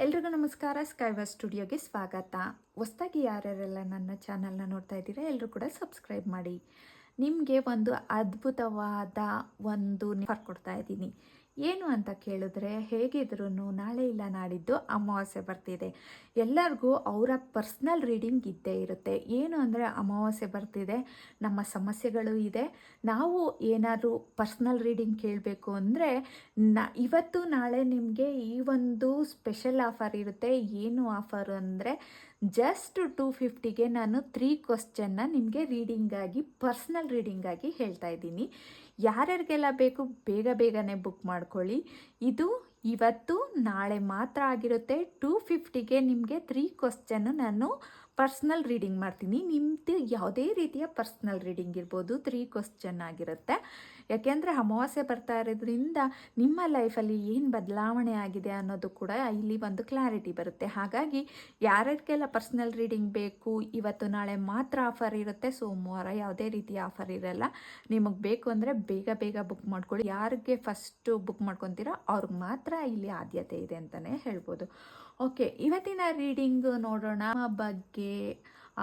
ಎಲ್ರಿಗೂ ನಮಸ್ಕಾರ. ಸ್ಕೈವರ್ ಸ್ಟುಡಿಯೋಗೆ ಸ್ವಾಗತ. ಹೊಸ್ದಾಗಿ ಯಾರ್ಯಾರೆಲ್ಲ ನನ್ನ ಚಾನಲ್ನ ನೋಡ್ತಾ ಇದ್ದೀರಾ ಎಲ್ಲರೂ ಕೂಡ ಸಬ್ಸ್ಕ್ರೈಬ್ ಮಾಡಿ. ನಿಮಗೆ ಒಂದು ಅದ್ಭುತವಾದ ಒಂದು ಆಫರ್ ಕೊಡ್ತಾ ಇದ್ದೀನಿ. ಏನು ಅಂತ ಕೇಳಿದ್ರೆ, ಹೇಗಿದ್ರೂ ನಾಳೆ ಇಲ್ಲ ನಾಡಿದ್ದು ಅಮಾವಾಸ್ಯೆ ಬರ್ತಿದೆ. ಎಲ್ಲರಿಗೂ ಅವರ ಪರ್ಸ್ನಲ್ ರೀಡಿಂಗ್ ಇದ್ದೇ ಇರುತ್ತೆ. ಏನು ಅಂದರೆ, ಅಮಾವಾಸ್ಯೆ ಬರ್ತಿದೆ, ನಮ್ಮ ಸಮಸ್ಯೆಗಳು ಇದೆ, ನಾವು ಏನಾದರೂ ಪರ್ಸ್ನಲ್ ರೀಡಿಂಗ್ ಕೇಳಬೇಕು ಅಂದರೆ ಇವತ್ತು ನಾಳೆ ನಿಮಗೆ ಈ ಒಂದು ಸ್ಪೆಷಲ್ ಆಫರ್ ಇರುತ್ತೆ. ಏನು ಆಫರ್ ಅಂದರೆ, ಜಸ್ಟ್ 250ಗೆ ನಾನು 3 ಕ್ವಶ್ಚನ್ನ ನಿಮಗೆ ರೀಡಿಂಗಾಗಿ, ಪರ್ಸ್ನಲ್ ರೀಡಿಂಗಾಗಿ ಹೇಳ್ತಾ ಇದ್ದೀನಿ. ಯಾರ್ಯಾರಿಗೆಲ್ಲ ಬೇಕು ಬೇಗ ಬೇಗನೆ ಬುಕ್ ಮಾಡ್ಕೊಳ್ಳಿ. ಇದು ಇವತ್ತು ನಾಳೆ ಮಾತ್ರ ಆಗಿರುತ್ತೆ. 250ಗೆ ನಿಮಗೆ 3 ಕ್ವಶ್ಚನ್ನು ನಾನು ಪರ್ಸ್ನಲ್ ರೀಡಿಂಗ್ ಮಾಡ್ತೀನಿ. ನಿಮ್ಮದು ಯಾವುದೇ ರೀತಿಯ ಪರ್ಸ್ನಲ್ ರೀಡಿಂಗ್ ಇರ್ಬೋದು, 3 ಕ್ವಶ್ಚನ್ ಆಗಿರುತ್ತೆ. ಯಾಕೆಂದರೆ ಅಮಾವಾಸ್ಯೆ ಬರ್ತಾ ಇರೋದ್ರಿಂದ ನಿಮ್ಮ ಲೈಫಲ್ಲಿ ಏನು ಬದಲಾವಣೆ ಆಗಿದೆ ಅನ್ನೋದು ಕೂಡ ಇಲ್ಲಿ ಒಂದು ಕ್ಲಾರಿಟಿ ಬರುತ್ತೆ. ಹಾಗಾಗಿ ಯಾರ್ಯಾರಿಗೆಲ್ಲ ಪರ್ಸ್ನಲ್ ರೀಡಿಂಗ್ ಬೇಕು, ಇವತ್ತು ನಾಳೆ ಮಾತ್ರ ಆಫರ್ ಇರುತ್ತೆ. ಸೋಮವಾರ ಯಾವುದೇ ರೀತಿಯ ಆಫರ್ ಇರಲ್ಲ. ನಿಮಗೆ ಬೇಕು ಅಂದರೆ ಬೇಗ ಬೇಗ ಬುಕ್ ಮಾಡ್ಕೊಳ್ಳಿ. ಯಾರಿಗೆ ಫಸ್ಟು ಬುಕ್ ಮಾಡ್ಕೊತೀರೋ ಅವ್ರಿಗೆ ಮಾತ್ರ ಇಲ್ಲಿ ಆದ್ಯತೆ ಇದೆ ಅಂತಲೇ ಹೇಳ್ಬೋದು. ಓಕೆ, ಇವತ್ತಿನ ರೀಡಿಂಗ್ ನೋಡೋಣ. ಬಗ್ಗೆ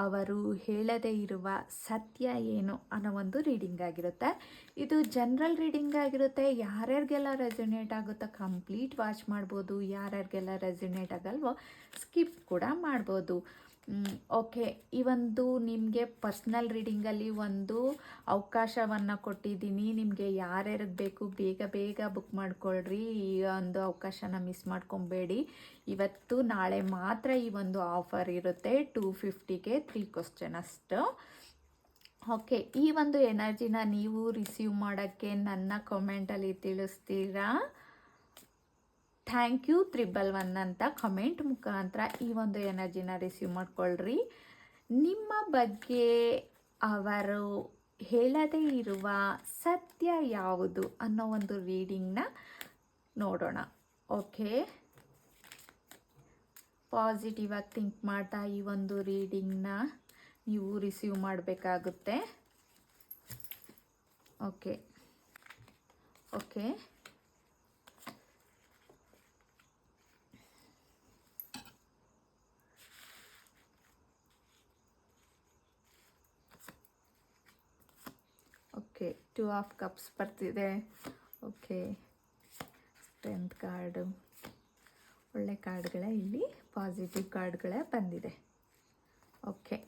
ಅವರು ಹೇಳದೇ ಇರುವ ಸತ್ಯ ಏನು ಅನ್ನೋ ಒಂದು ರೀಡಿಂಗ್ ಆಗಿರುತ್ತೆ. ಇದು ಜನರಲ್ ರೀಡಿಂಗ್ ಆಗಿರುತ್ತೆ. ಯಾರ್ಯಾರಿಗೆಲ್ಲ ರೆಸೊನೇಟ್ ಆಗುತ್ತೋ ಕಂಪ್ಲೀಟ್ ವಾಚ್ ಮಾಡ್ಬೋದು. ಯಾರ್ಯಾರಿಗೆಲ್ಲ ರೆಸೊನೇಟ್ ಆಗಲ್ವೋ ಸ್ಕಿಪ್ ಕೂಡ ಮಾಡ್ಬೋದು. ಓಕೆ, ಈ ಒಂದು ನಿಮಗೆ ಪರ್ಸ್ನಲ್ ರೀಡಿಂಗಲ್ಲಿ ಒಂದು ಅವಕಾಶವನ್ನು ಕೊಟ್ಟಿದ್ದೀನಿ. ನಿಮಗೆ ಯಾರ್ಯಾರಿಗೆ ಬೇಕು ಬೇಗ ಬೇಗ ಬುಕ್ ಮಾಡ್ಕೊಳ್ರಿ. ಈ ಒಂದು ಅವಕಾಶನ ಮಿಸ್ ಮಾಡ್ಕೊಬೇಡಿ. ಇವತ್ತು ನಾಳೆ ಮಾತ್ರ ಈ ಒಂದು ಆಫರ್ ಇರುತ್ತೆ. 250ಗೆ 3 ಕ್ವಶ್ಚನ್ ಅಷ್ಟು. ಓಕೆ, ಈ ಒಂದು ಎನರ್ಜಿನ ನೀವು ರಿಸೀವ್ ಮಾಡೋಕ್ಕೆ ನನ್ನ ಕಮೆಂಟಲ್ಲಿ ತಿಳಿಸ್ತೀರಾ. ಥ್ಯಾಂಕ್ ಯು 111 ಅಂತ ಕಮೆಂಟ್ ಮುಖಾಂತರ ಈ ಒಂದು ಎನರ್ಜಿನ ರಿಸೀವ್ ಮಾಡ್ಕೊಳ್ರಿ. ನಿಮ್ಮ ಬಗ್ಗೆ ಅವರು ಹೇಳದೇ ಇರುವ ಸತ್ಯ ಯಾವುದು ಅನ್ನೋ ಒಂದು ರೀಡಿಂಗ್ನ ನೋಡೋಣ. ಓಕೆ, ಪಾಸಿಟಿವ್ ಆಗಿ ಥಿಂಕ್ ಮಾಡ್ತಾ ಈ ಒಂದು ರೀಡಿಂಗ್ನ ನೀವು ರಿಸೀವ್ ಮಾಡಬೇಕಾಗುತ್ತೆ. Okay okay okay 2 of cups ಬರ್ತಿದೆ. ಓಕೆ, ಸ್ಟ್ರೆಂತ್ ಕಾರ್ಡು, ಒಳ್ಳೆ ಕಾರ್ಡ್ಗಳೇ ಇಲ್ಲಿ ಪಾಸಿಟಿವ್ ಕಾರ್ಡ್ಗಳೇ ಬಂದಿದೆ. ಓಕೆ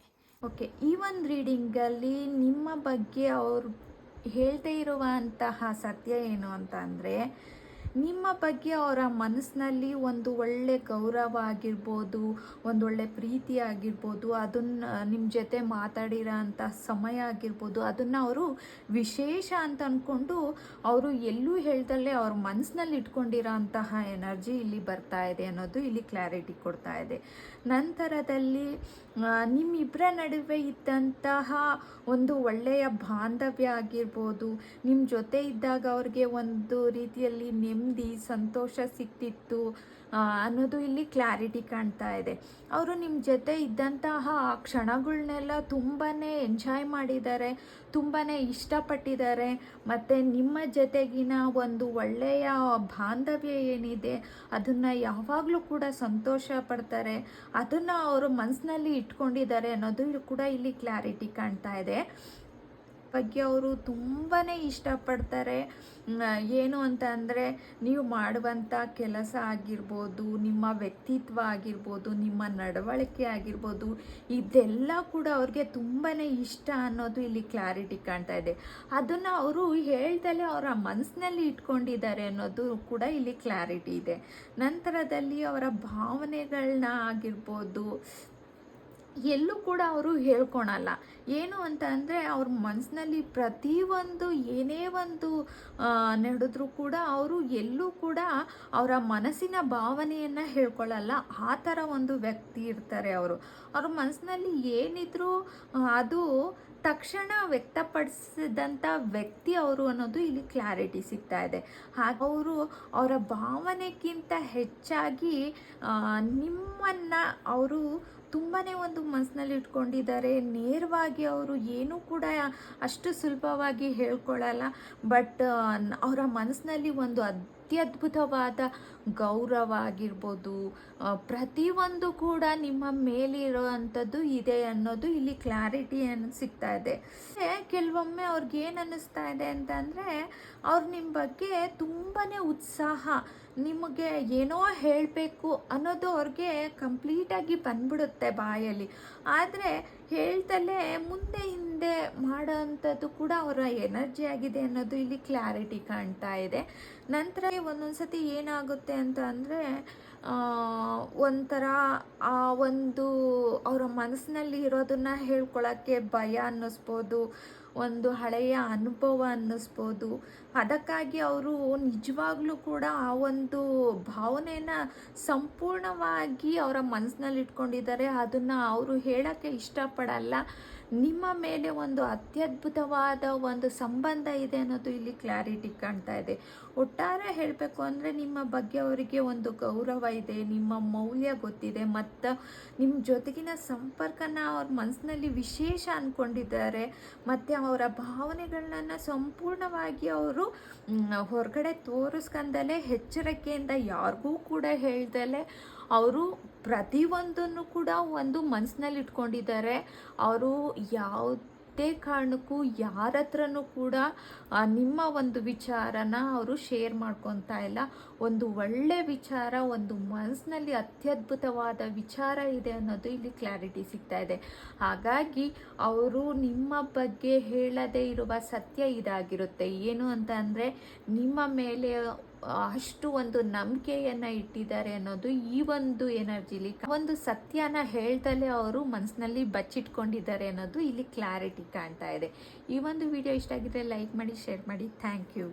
ಓಕೆ ಈ ಒಂದು ರೀಡಿಂಗಲ್ಲಿ ನಿಮ್ಮ ಬಗ್ಗೆ ಅವರು ಹೇಳ್ದೇ ಇರುವಂತಹ ಸತ್ಯ ಏನು ಅಂತ ಅಂದರೆ, ನಿಮ್ಮ ಬಗ್ಗೆ ಅವರ ಮನಸ್ಸಿನಲ್ಲಿ ಒಂದು ಒಳ್ಳೆ ಗೌರವ ಆಗಿರ್ಬೋದು, ಒಂದೊಳ್ಳೆ ಪ್ರೀತಿ ಆಗಿರ್ಬೋದು, ಅದನ್ನು ನಿಮ್ಮ ಜೊತೆ ಮಾತಾಡಿರೋ ಅಂಥ ಸಮಯ ಆಗಿರ್ಬೋದು, ಅದನ್ನು ಅವರು ವಿಶೇಷ ಅಂತ ಅಂದ್ಕೊಂಡು ಅವರು ಎಲ್ಲೂ ಹೇಳ್ದಲ್ಲೇ ಅವ್ರ ಮನಸ್ಸಿನಲ್ಲಿ ಇಟ್ಕೊಂಡಿರೋ ಅಂತಹ ಎನರ್ಜಿ ಇಲ್ಲಿ ಬರ್ತಾ ಇದೆ ಅನ್ನೋದು ಇಲ್ಲಿ ಕ್ಲಾರಿಟಿ ಕೊಡ್ತಾ ಇದೆ. ನಂತರದಲ್ಲಿ ನಿಮ್ಮಿಬ್ಬರ ನಡುವೆ ಇದ್ದಂತಹ ಒಂದು ಒಳ್ಳೆಯ ಬಾಂಧವ್ಯ ಆಗಿರ್ಬೋದು, ನಿಮ್ಮ ಜೊತೆ ಇದ್ದಾಗ ಅವ್ರಿಗೆ ಒಂದು ರೀತಿಯಲ್ಲಿ ನೆಮ್ಮದಿ ಸಂತೋಷ ಸಿಕ್ತಿತ್ತು ಅನ್ನೋದು ಇಲ್ಲಿ ಕ್ಲಾರಿಟಿ ಕಾಣ್ತಾ ಇದೆ. ಅವರು ನಿಮ್ಮ ಜೊತೆ ಇದ್ದಂತಹ ಆ ಕ್ಷಣಗಳನ್ನೆಲ್ಲ ತುಂಬಾ ಎಂಜಾಯ್ ಮಾಡಿದ್ದಾರೆ, ತುಂಬಾ ಇಷ್ಟಪಟ್ಟಿದ್ದಾರೆ. ಮತ್ತು ನಿಮ್ಮ ಜೊತೆಗಿನ ಒಂದು ಒಳ್ಳೆಯ ಬಾಂಧವ್ಯ ಏನಿದೆ ಅದನ್ನು ಯಾವಾಗಲೂ ಕೂಡ ಸಂತೋಷ ಪಡ್ತಾರೆ, ಅದನ್ನು ಅವರು ಮನಸ್ಸಿನಲ್ಲಿ ಇಟ್ಕೊಂಡಿದ್ದಾರೆ ಅನ್ನೋದು ಕೂಡ ಇಲ್ಲಿ ಕ್ಲಾರಿಟಿ ಕಾಣ್ತಾ ಇದೆ. ಬಗ್ಗೆ ಅವರು ತುಂಬಾ ಇಷ್ಟಪಡ್ತಾರೆ. ಏನು ಅಂತ ಅಂದರೆ, ನೀವು ಮಾಡುವಂಥ ಕೆಲಸ ಆಗಿರ್ಬೋದು, ನಿಮ್ಮ ವ್ಯಕ್ತಿತ್ವ ಆಗಿರ್ಬೋದು, ನಿಮ್ಮ ನಡವಳಿಕೆ ಆಗಿರ್ಬೋದು, ಇದೆಲ್ಲ ಕೂಡ ಅವ್ರಿಗೆ ತುಂಬಾ ಇಷ್ಟ ಅನ್ನೋದು ಇಲ್ಲಿ ಕ್ಲಾರಿಟಿ ಕಾಣ್ತಾ ಇದೆ. ಅದನ್ನು ಅವರು ಹೇಳ್ದಲೇ ಅವರ ಮನಸ್ಸಿನಲ್ಲಿ ಇಟ್ಕೊಂಡಿದ್ದಾರೆ ಅನ್ನೋದು ಕೂಡ ಇಲ್ಲಿ ಕ್ಲಾರಿಟಿ ಇದೆ. ನಂತರದಲ್ಲಿ ಅವರ ಭಾವನೆಗಳನ್ನ ಆಗಿರ್ಬೋದು ಎಲ್ಲೂ ಕೂಡ ಅವರು ಹೇಳ್ಕೊಳಲ್ಲ. ಏನು ಅಂತ ಅಂದರೆ, ಅವ್ರ ಮನಸ್ಸಿನಲ್ಲಿ ಪ್ರತಿಯೊಂದು ಏನೇ ಒಂದು ನಡೆದ್ರೂ ಕೂಡ ಅವರು ಎಲ್ಲೂ ಕೂಡ ಅವರ ಮನಸ್ಸಿನ ಭಾವನೆಯನ್ನು ಹೇಳ್ಕೊಳ್ಳಲ್ಲ. ಆ ಥರ ಒಂದು ವ್ಯಕ್ತಿ ಇರ್ತಾರೆ ಅವರು. ಅವ್ರ ಮನಸ್ಸಿನಲ್ಲಿ ಏನಿದ್ರೂ ಅದು ತಕ್ಷಣ ವ್ಯಕ್ತಪಡಿಸಿದಂಥ ವ್ಯಕ್ತಿ ಅವರು ಅನ್ನೋದು ಇಲ್ಲಿ ಕ್ಲಾರಿಟಿ ಸಿಗ್ತಾ ಇದೆ. ಹಾಗೆ ಅವರು ಅವರ ಭಾವನೆಗಿಂತ ಹೆಚ್ಚಾಗಿ ನಿಮ್ಮನ್ನು ಅವರು ತುಂಬಾ ಒಂದು ಮನಸ್ಸಿನಲ್ಲಿ ಇಟ್ಕೊಂಡಿದ್ದಾರೆ. ನೇರವಾಗಿ ಅವರು ಏನೂ ಕೂಡ ಅಷ್ಟು ಸುಲಭವಾಗಿ ಹೇಳ್ಕೊಳ್ಳಲ್ಲ. ಬಟ್ ಅವರ ಮನಸ್ಸಿನಲ್ಲಿ ಒಂದು ಅತ್ಯದ್ಭುತವಾದ ಗೌರವ ಆಗಿರ್ಬೋದು, ಪ್ರತಿಯೊಂದು ಕೂಡ ನಿಮ್ಮ ಮೇಲಿರುವಂಥದ್ದು ಇದೆ ಅನ್ನೋದು ಇಲ್ಲಿ ಕ್ಲಾರಿಟಿಯನ್ನು ಸಿಗ್ತಾ ಇದೆ. ಕೆಲವೊಮ್ಮೆ ಅವ್ರಿಗೆ ಏನು ಅನ್ನಿಸ್ತಾ ಇದೆ ಅಂತಂದರೆ, ಅವ್ರು ನಿಮ್ಮ ಬಗ್ಗೆ ತುಂಬಾ ಉತ್ಸಾಹ, ನಿಮಗೆ ಏನೋ ಹೇಳಬೇಕು ಅನ್ನೋದು ಅವ್ರಿಗೆ ಕಂಪ್ಲೀಟಾಗಿ ಬಂದ್ಬಿಡುತ್ತೆ ಬಾಯಲ್ಲಿ. ಆದರೆ ಹೇಳ್ತಲೇ ಮುಂದೆ ಹಿಂದೆ ಮಾಡೋವಂಥದ್ದು ಕೂಡ ಅವರ ಎನರ್ಜಿ ಆಗಿದೆ ಅನ್ನೋದು ಇಲ್ಲಿ ಕ್ಲಾರಿಟಿ ಕಾಣ್ತಾ ಇದೆ. ನಂತರ ಒಂದೊಂದು ಸತಿ ಏನಾಗುತ್ತೆ ಅಂತ ಅಂದರೆ, ಒಂಥರ ಆ ಒಂದು ಅವರ ಮನಸ್ಸಿನಲ್ಲಿ ಇರೋದನ್ನು ಹೇಳ್ಕೊಳ್ಳೋಕ್ಕೆ ಭಯ ಅನ್ನಿಸ್ಬೋದು, ಒಂದು ಹಳೆಯ ಅನುಭವ ಅನ್ನಿಸ್ಬೋದು. ಅದಕ್ಕಾಗಿ ಅವರು ನಿಜವಾಗ್ಲೂ ಕೂಡ ಆ ಒಂದು ಭಾವನೆಯನ್ನು ಸಂಪೂರ್ಣವಾಗಿ ಅವರ ಮನಸ್ಸಿನಲ್ಲಿ ಇಟ್ಕೊಂಡಿದ್ದಾರೆ. ಅದನ್ನು ಅವರು ಹೇಳೋಕ್ಕೆ ಇಷ್ಟಪಡಲ್ಲ. ನಿಮ್ಮ ಮೇಲೆ ಒಂದು ಅತ್ಯದ್ಭುತವಾದ ಒಂದು ಸಂಬಂಧ ಇದೆ ಅನ್ನೋದು ಇಲ್ಲಿ ಕ್ಲಾರಿಟಿ ಕಾಣ್ತಾ ಇದೆ. ಒಟ್ಟಾರೆ ಹೇಳಬೇಕು ಅಂದರೆ, ನಿಮ್ಮ ಬಗ್ಗೆ ಅವರಿಗೆ ಒಂದು ಗೌರವ ಇದೆ, ನಿಮ್ಮ ಮೌಲ್ಯ ಗೊತ್ತಿದೆ, ಮತ್ತು ನಿಮ್ಮ ಜೊತೆಗಿನ ಸಂಪರ್ಕನ ಅವ್ರ ಮನಸ್ಸಿನಲ್ಲಿ ವಿಶೇಷ ಅಂದ್ಕೊಂಡಿದ್ದಾರೆ. ಮತ್ತು ಅವರ ಭಾವನೆಗಳನ್ನ ಸಂಪೂರ್ಣವಾಗಿ ಅವರು ಹೊರಗಡೆ ತೋರಿಸ್ಕೊಂಡಲೇ, ಎಚ್ಚರಿಕೆಯಿಂದ ಯಾರಿಗೂ ಕೂಡ ಹೇಳ್ದಲೇ ಅವರು ಪ್ರತಿಯೊಂದನ್ನು ಕೂಡ ಒಂದು ಮನಸ್ಸಿನಲ್ಲಿ ಇಟ್ಕೊಂಡಿದ್ದಾರೆ. ಅವರು ಯಾವುದೇ ಕಾರಣಕ್ಕೂ ಯಾರ ಹತ್ರನೂ ಕೂಡ ನಿಮ್ಮ ಒಂದು ವಿಚಾರನ ಅವರು ಶೇರ್ ಮಾಡ್ಕೊತಾ ಇಲ್ಲ. ಒಂದು ಒಳ್ಳೆ ವಿಚಾರ, ಒಂದು ಮನಸ್ಸಿನಲ್ಲಿ ಅತ್ಯದ್ಭುತವಾದ ವಿಚಾರ ಇದೆ ಅನ್ನೋದು ಇಲ್ಲಿ ಕ್ಲಾರಿಟಿ ಸಿಗ್ತಾ ಇದೆ. ಹಾಗಾಗಿ ಅವರು ನಿಮ್ಮ ಬಗ್ಗೆ ಹೇಳದೇ ಇರುವ ಸತ್ಯ ಇದಾಗಿರುತ್ತೆ. ಏನು ಅಂತ ಅಂದರೆ, ನಿಮ್ಮ ಮೇಲೆ ಅಷ್ಟು ಒಂದು ನಂಬಿಕೆಯನ್ನು ಇಟ್ಟಿದ್ದಾರೆ ಅನ್ನೋದು ಈ ಒಂದು ಎನರ್ಜಿಲಿ, ಒಂದು ಸತ್ಯನ ಹೇಳ್ದಲೇ ಅವರು ಮನಸ್ಸಿನಲ್ಲಿ ಬಚ್ಚಿಟ್ಕೊಂಡಿದ್ದಾರೆ ಅನ್ನೋದು ಇಲ್ಲಿ ಕ್ಲಾರಿಟಿ ಕಾಣ್ತಾ ಇದೆ. ಈ ಒಂದು ವಿಡಿಯೋ ಇಷ್ಟ ಆಗಿದ್ರೆ ಲೈಕ್ ಮಾಡಿ, ಶೇರ್ ಮಾಡಿ. Thank you.